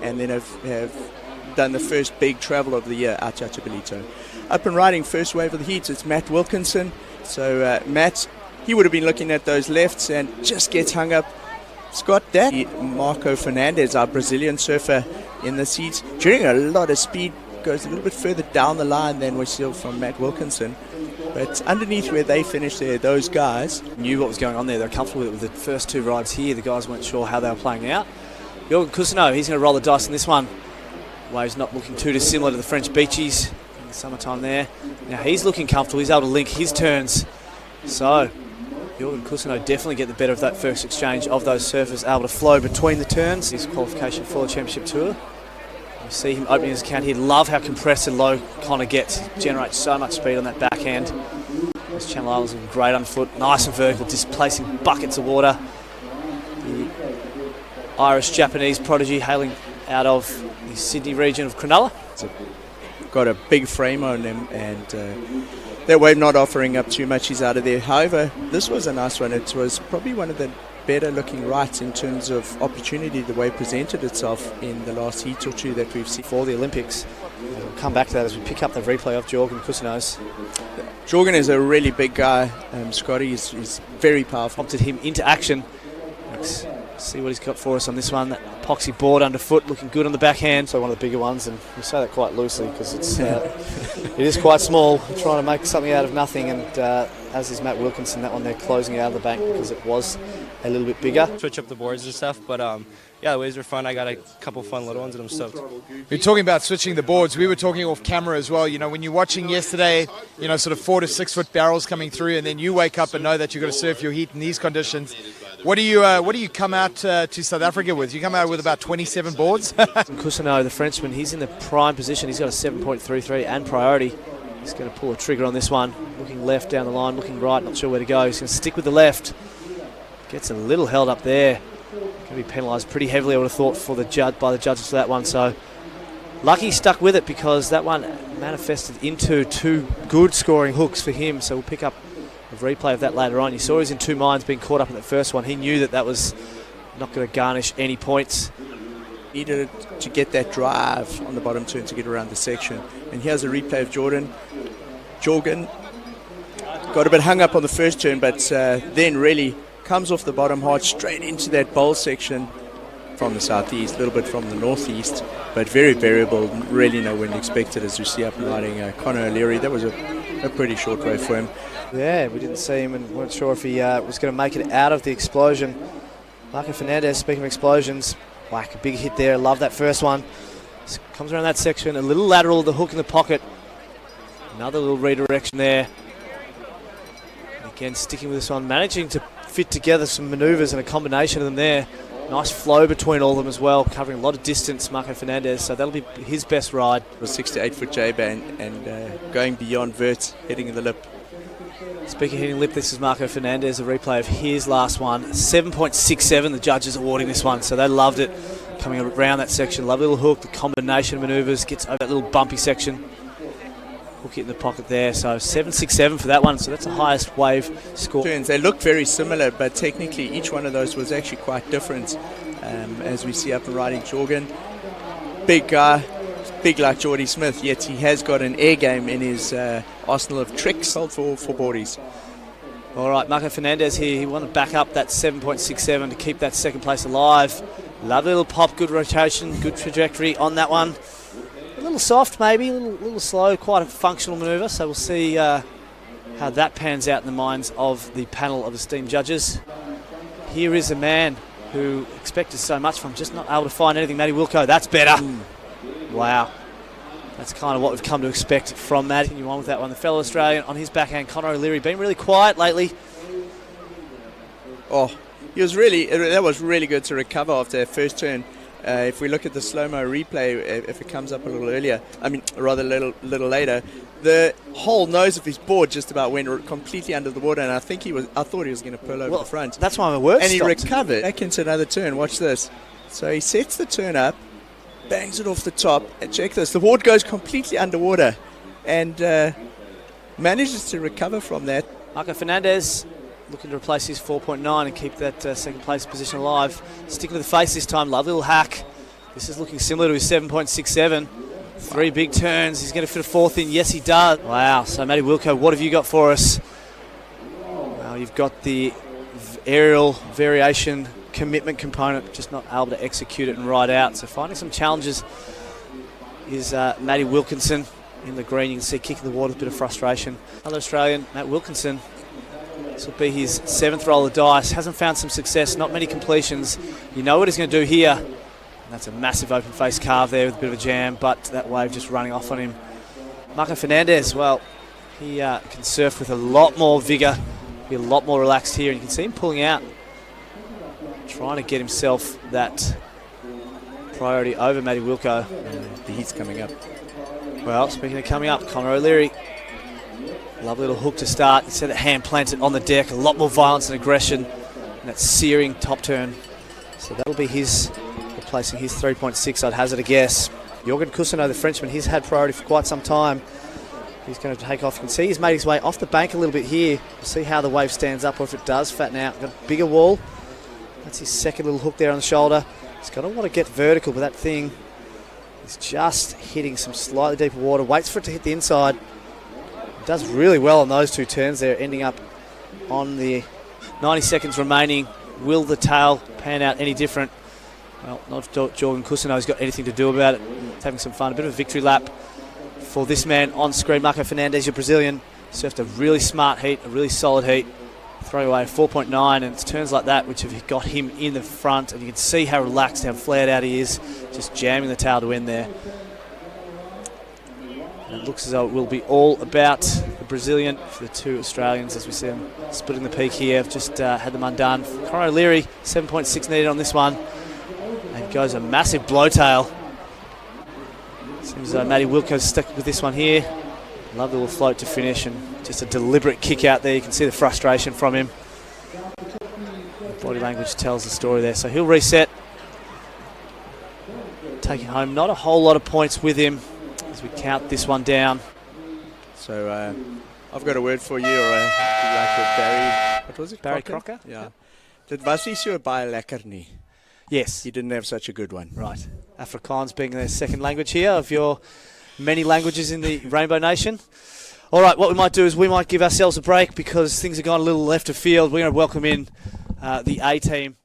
and then have done the first big travel of the year out at Ballito. Up and riding first wave of the heat, it's M.Wilkinson. So Matt, he would have been looking at those lefts and just gets hung up. Scott, that M.Fernandez, our Brazilian surfer in the seats, during a lot of speed, goes a little bit further down the line than we saw from M.Wilkinson. But underneath where they finished there, those guys knew what was going on there. They were comfortable with the first two rides here. The guys weren't sure how they were playing out. Jorgann Couzinet, he's going to roll the dice in this one. Waves not looking too dissimilar to the French beaches in the summertime there. Now he's looking comfortable. He's able to link his turns. So Jorgann Couzinet definitely get the better of that first exchange of those surfers, able to flow between the turns. His qualification for the Championship Tour. You see him opening his account here. Love how compressed and low Connor gets. Generates so much speed on that backhand. Those Channel Islands looking great underfoot. Nice and vertical, displacing buckets of water. The Irish-Japanese prodigy hailing out of the Sydney region of Cronulla. Got a big frame on him, and that wave not offering up too much. He's out of there. However, this was a nice one. It was probably one of the better looking rights in terms of opportunity. The way it presented itself in the last heat or two that we've seen for the Olympics. We'll come back to that as we pick up the replay of Jorgann Couzinet. Jorgann is a really big guy. Scotty is very powerful. Prompted him into action. Let's see what he's got for us on this one. That epoxy board underfoot, looking good on the backhand. So one of the bigger ones, and we say that quite loosely because it's it is quite small. We're trying to make something out of nothing, and as is M.Wilkinson, that one there closing out of the bank because it was a little bit bigger. Switch up the boards and stuff, but yeah, the waves were fun. I got a couple fun little ones and I'm stoked. You're talking about switching the boards. We were talking off camera as well. You know, when you're watching yesterday, you know, sort of 4 to 6 foot barrels coming through, and then you wake up and know that you've got to surf your heat in these conditions. What do you come out to South Africa with? You come out with about 27 boards? Couzinet, the Frenchman, he's in the prime position. He's got a 7.33 and priority. He's going to pull a trigger on this one. Looking left down the line, looking right, not sure where to go. He's going to stick with the left. Gets a little held up there. Going to be penalised pretty heavily, I would have thought, by the judges for that one. So lucky he stuck with it because that one manifested into 2 good scoring hooks for him. So we'll pick up a replay of that later on. You saw he was in 2 minds being caught up in the first one. He knew that was not going to garnish any points. Needed to get that drive on the bottom turn to get around the section. And here's a replay of Jorgann. Got a bit hung up on the first turn, but then really comes off the bottom hard straight into that bowl section from the southeast, a little bit from the northeast, but very variable. Really no wind expected, as we see up and riding O'Leary. That was a pretty short wave for him. Yeah, we didn't see him and weren't sure if he was going to make it out of the explosion. M.Fernandez, speaking of explosions, whack, a big hit there. Love that first one. Just comes around that section, a little lateral, the hook in the pocket. Another little redirection there. And again, sticking with this one, managing to fit together some manoeuvres and a combination of them there. Nice flow between all of them as well, covering a lot of distance, M.Fernandez, so that'll be his best ride. It was 6 to 8 foot J-band and going beyond vert, hitting in the lip. Speaking of hitting lip, this is M.Fernandez, a replay of his last one. 7.67, the judges awarding this one, so they loved it. Coming around that section, lovely little hook, the combination of manoeuvres, gets over that little bumpy section. Hook it in the pocket there, so 7.67 for that one, so that's the highest wave score. They look very similar, but technically each one of those was actually quite different. As we see up and riding Jorgann, big guy, big like Jordy Smith, yet he has got an air game in his arsenal of tricks for boardies. All right, M.Fernandez here, he wanted to back up that 7.67 to keep that second place alive. Lovely little pop, good rotation, good trajectory on that one. A little soft maybe, a little slow, quite a functional manoeuvre, so we'll see how that pans out in the minds of the panel of esteemed judges. Here is a man who expected so much from just not able to find anything. Matty Wilco, that's better. Wow. That's kind of what we've come to expect from Matt. Continue on with that one. The fellow Australian on his backhand, Conor O'Leary, been really quiet lately. Oh, that was really good to recover after that first turn. If we look at the slow-mo replay, if it comes up a little earlier, rather a little later, the whole nose of his board just about went completely under the water, and I thought he was going to pull over the front. That's why my work And stopped. he recovered back into another turn. Watch this. So he sets the turn up, bangs it off the top, and check this. The board goes completely underwater, and manages to recover from that. M.Fernandez looking to replace his 4.9 and keep that second place position alive. Sticking to the face this time, lovely little hack. This is looking similar to his 7.67. 3 big turns. He's going to fit a 4th in. Yes, he does. Wow. So, Matty Wilco, what have you got for us? Well, you've got the aerial variation commitment component, just not able to execute it and ride out. So, finding some challenges is Matty Wilkinson in the green. You can see kicking the water with a bit of frustration. Another Australian, Matt Wilkinson. This will be his 7th roll of dice. Hasn't found some success, not many completions. You know what he's going to do here. And that's a massive open face carve there with a bit of a jam, but that wave just running off on him. M.Fernandez, well, he can surf with a lot more vigour, be a lot more relaxed here, and you can see him pulling out, trying to get himself that priority over Matty Wilco. The heat's coming up. Well, speaking of coming up, Connor O'Leary. Lovely little hook to start. You see that hand planted on the deck. A lot more violence and aggression. And that searing top turn. So that'll be his, replacing his 3.6, I'd hazard a guess. Jorgann Couzinet, the Frenchman, he's had priority for quite some time. He's going to take off. You can see he's made his way off the bank a little bit here. We'll see how the wave stands up or if it does fatten out. Got a bigger wall. That's his second little hook there on the shoulder. He's going to want to get vertical, but that thing is just hitting some slightly deeper water. Waits for it to hit the inside. Does really well on those 2 turns there, ending up on the 90 seconds remaining. Will the tail pan out any different? Well, not if Jorgann Couzinet has got anything to do about it. It's having some fun. A bit of a victory lap for this man on screen. M.Fernandez, your Brazilian, surfed a really smart heat, a really solid heat. Throwing away 4.9, and it's turns like that which have got him in the front, and you can see how relaxed, how flared out he is, just jamming the tail to end there. And it looks as though it will be all about the Brazilian for the 2 Australians as we see them splitting the peak here. I've just had them undone. Connor O'Leary, 7.6 needed on this one. And goes a massive blowtail. Seems like Matty Wilco's stuck with this one here. Lovely little float to finish and just a deliberate kick out there. You can see the frustration from him. The body language tells the story there. So he'll reset. Taking home not a whole lot of points with him as we count this one down. So I've got a word for you, or like with Barry. What was it? Barry Crocker? Yeah. Dit was nie so baie lekker nie. Yes. He didn't have such a good one. Right. Afrikaans being the second language here of your many languages in the Rainbow Nation. All right, what we might do is we might give ourselves a break because things have gone a little left of field. We're going to welcome in the A team.